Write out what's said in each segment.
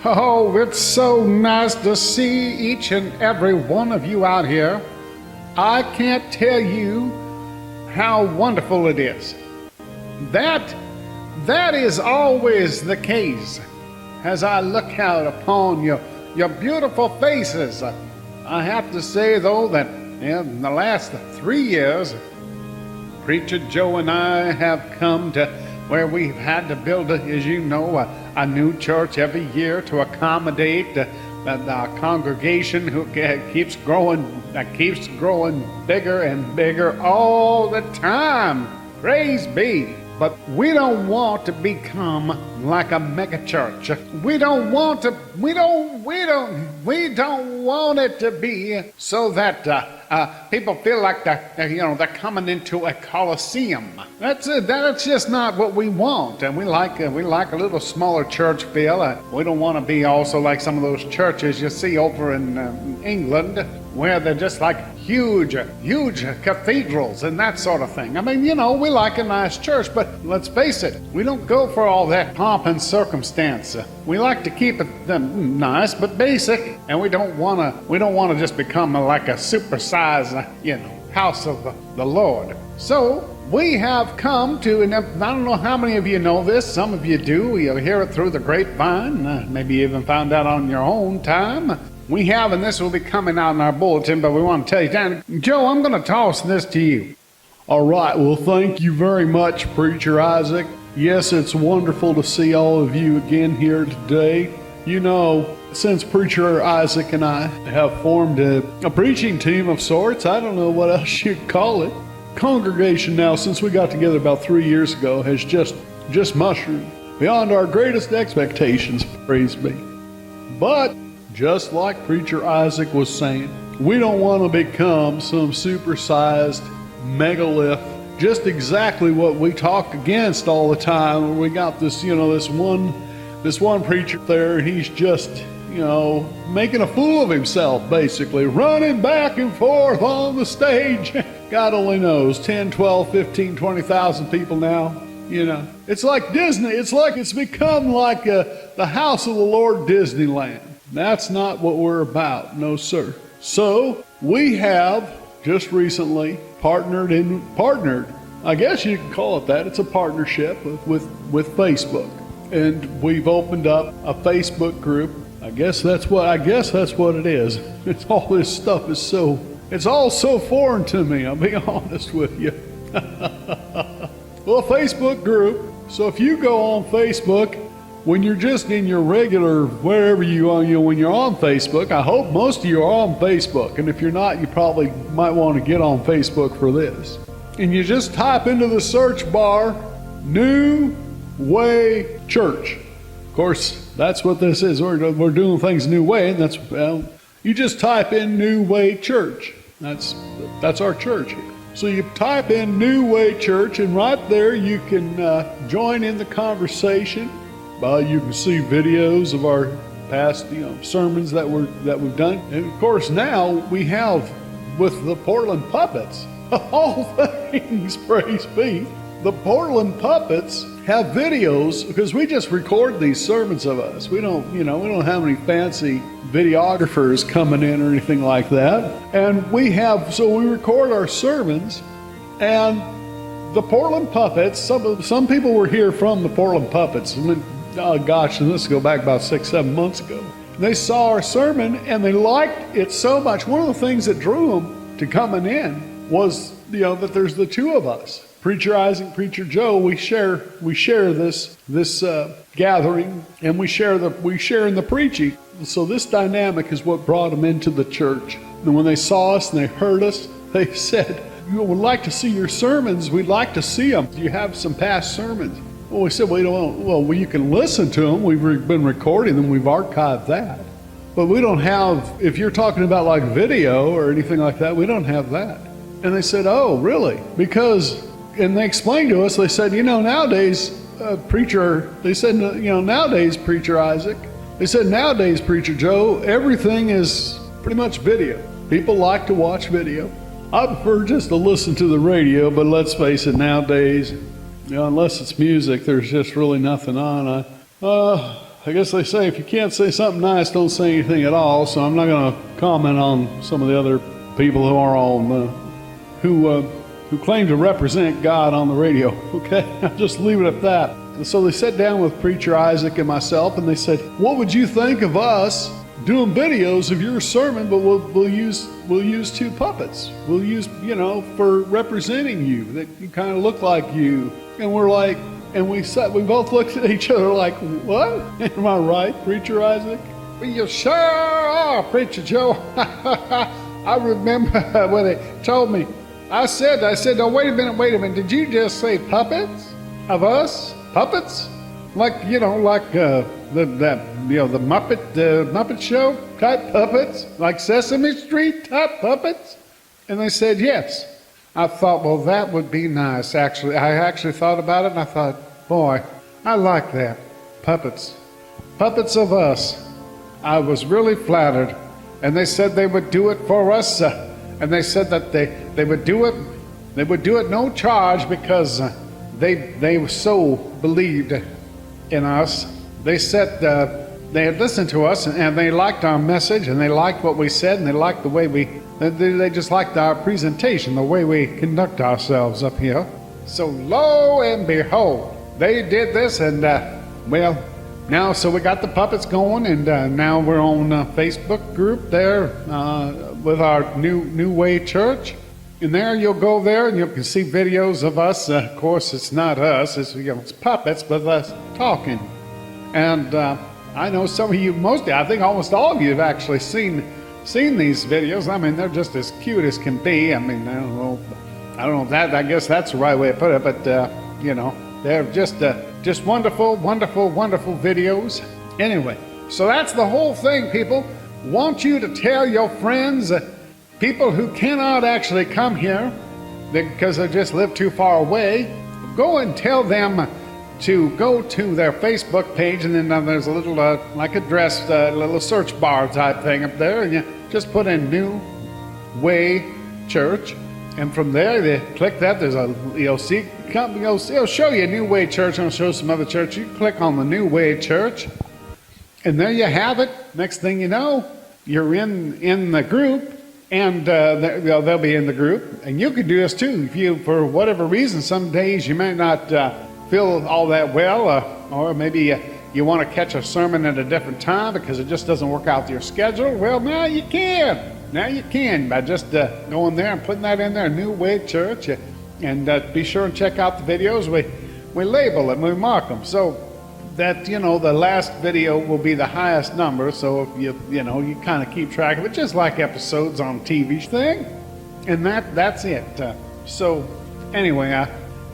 Oh, it's so nice to see each and every one of you out here. I can't tell you how wonderful it is. That is always the case as I look out upon your beautiful faces. I have to say, though, that in the last 3 years, Preacher Joe and I have come to where we've had to build, as you know, a new church every year to accommodate the congregation who keeps growing bigger and bigger all the time. Praise be. But we don't want to become like a mega church. We don't want it to be so that people feel like they're coming into a coliseum. That's just not what we want. And we like a little smaller church feel. We don't want to be also like some of those churches you see over in England, where they're just like huge cathedrals and that sort of thing. I mean, we like a nice church, but let's face it, we don't go for all that pomp and circumstance. We like to keep it nice but basic, and we don't want to just become like a supersized, house of the Lord. So we have come to, and I don't know how many of you know this, some of you do, you'll hear it through the grapevine, maybe even found out on your own time. We have, and this will be coming out in our bulletin, but we want to tell you, Dan, Joe, I'm going to toss this to you. All right, well, thank you very much, Preacher Isaac. Yes, it's wonderful to see all of you again here today. Since Preacher Isaac and I have formed a preaching team of sorts, I don't know what else you'd call it. Congregation now, since we got together about 3 years ago, has just mushroomed beyond our greatest expectations, praise be. But just like Preacher Isaac was saying, we don't want to become some supersized megalith, just exactly what we talk against all the time. We got this, this one preacher there, and he's just, making a fool of himself, basically, running back and forth on the stage. God only knows, 10, 12, 15, 20,000 people now. It's like Disney. It's become like the House of the Lord Disneyland. That's not what we're about, no sir. So we have just recently partnered, I guess you can call it that. It's a partnership with Facebook. And we've opened up a Facebook group. I guess that's what it is. It's all this stuff it's all so foreign to me, I'll be honest with you. Well, a Facebook group. So if you go on Facebook, when you're just in your regular, wherever you are, when you're on Facebook, I hope most of you are on Facebook. And if you're not, you probably might want to get on Facebook for this. And you just type into the search bar, New Way Church. Of course, that's what this is. We're doing things New Way, and you just type in New Way Church. That's our church here. So you type in New Way Church, and right there you can join in the conversation. You can see videos of our past, sermons that we've done. And of course now we have with the Portland Puppets, all things, praise be. The Portland Puppets have videos because we just record these sermons of us. We don't have any fancy videographers coming in or anything like that. And we record our sermons, and the Portland Puppets, some people were here from the Portland Puppets. Oh gosh, and this go back about 6-7 months ago. They saw our sermon and they liked it so much. One of the things that drew them to coming in was, that there's the two of us, Preacher Isaac, Preacher Joe. We share this gathering, and we share in the preaching. So this dynamic is what brought them into the church. And when they saw us and they heard us, they said, "We would like to see your sermons. We'd like to see them. Do you have some past sermons?" Well, we said, well, you can listen to them. We've been recording them. We've archived that. But we don't have, if you're talking about like video or anything like that, we don't have that. And they said, oh, really? And they explained to us, they said, nowadays, nowadays, Preacher Isaac, they said, nowadays, Preacher Joe, everything is pretty much video. People like to watch video. I prefer just to listen to the radio, but let's face it, nowadays, unless it's music, there's just really nothing on. I guess they say if you can't say something nice, don't say anything at all. So I'm not going to comment on some of the other people who are on who claim to represent God on the radio. Okay, I'll just leave it at that. And so they sat down with Preacher Isaac and myself, and they said, "What would you think of us doing videos of your sermon, but we'll use two puppets. We'll use, for representing you, that you kind of look like you." And we're like, and we both looked at each other like, "What? Am I right, Preacher Isaac?" Well, you sure are, Preacher Joe. I remember when they told me. I said, "Oh, wait a minute. Did you just say puppets of us? Puppets? Like, the Muppet Show type puppets? Like Sesame Street type puppets?" And they said, "Yes." I thought, well, that would be nice, actually. I actually thought about it, and I thought, boy, I like that. Puppets. Puppets of us. I was really flattered. And they said they would do it for us. And they said that they would do it. They would do it no charge because they so believed in us. They said they had listened to us and they liked our message and they liked what we said and they liked the way they just liked our presentation, the way we conduct ourselves up here. So lo and behold, they did this and now so we got the puppets going and now we're on a Facebook group there with our New Way Church. And there you'll go there and you can see videos of us. Of course, it's not us, it's puppets, but us talking. And I know some of you, I think almost all of you have actually seen these videos. I mean, they're just as cute as can be. I mean, I don't know if that, I guess that's the right way to put it, but they're just wonderful, wonderful, wonderful videos. Anyway, so that's the whole thing, people. Want you to tell your friends, people who cannot actually come here because they just live too far away, go and tell them to go to their Facebook page, and then there's a little like address, little search bar type thing up there, and you just put in New Way Church, and from there they click that. There's it'll show you New Way Church, and it'll show some other church. You click on the New Way Church, and there you have it. Next thing you know, you're in the group. And they'll be in the group, and you can do this too. If you, for whatever reason, some days you may not feel all that well, or maybe you want to catch a sermon at a different time because it just doesn't work out with your schedule. Well, now you can. Now you can by just going there and putting that in there, New Way Church, and be sure and check out the videos. We label them, we mark them, so that the last video will be the highest number. So if you kind of keep track of it, just like episodes on TV thing, and that's it. So anyway, I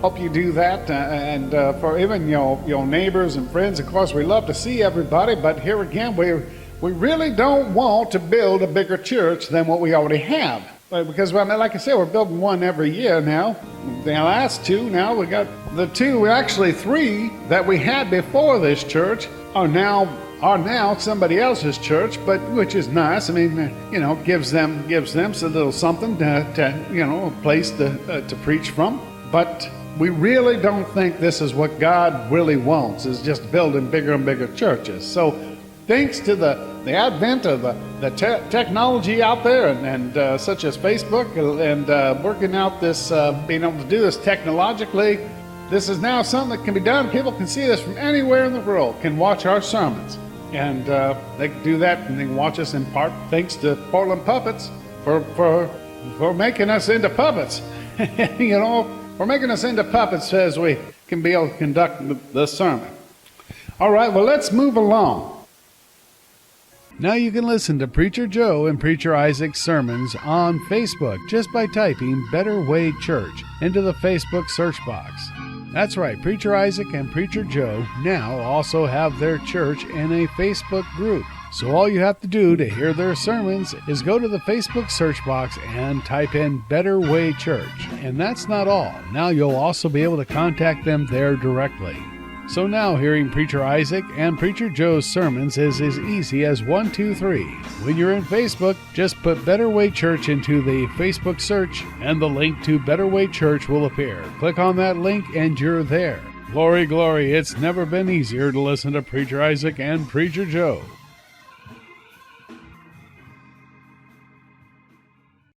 hope you do that, and for even your neighbors and friends. Of course, we love to see everybody, but here again, we really don't want to build a bigger church than what we already have. Because, like I said, we're building one every year now. The last two, now we got the actually three that we had before this church are now somebody else's church, but which is nice. I mean, gives them a little something to a place to preach from. But we really don't think this is what God really wants, is just building bigger and bigger churches. So thanks to the advent of the technology out there and such as Facebook and working out this, being able to do this technologically, this is now something that can be done. People can see this from anywhere in the world, can watch our sermons. And they can do that, and they can watch us in part thanks to Portland Puppets for making us into puppets. For making us into puppets as we can be able to conduct the sermon. All right, well, let's move along. Now you can listen to Preacher Joe and Preacher Isaac's sermons on Facebook just by typing Better Way Church into the Facebook search box. That's right, Preacher Isaac and Preacher Joe now also have their church in a Facebook group. So all you have to do to hear their sermons is go to the Facebook search box and type in Better Way Church. And that's not all. Now you'll also be able to contact them there directly. So now hearing Preacher Isaac and Preacher Joe's sermons is as easy as 1, 2, 3. When you're in Facebook, just put Better Way Church into the Facebook search and the link to Better Way Church will appear. Click on that link and you're there. Glory, glory, it's never been easier to listen to Preacher Isaac and Preacher Joe.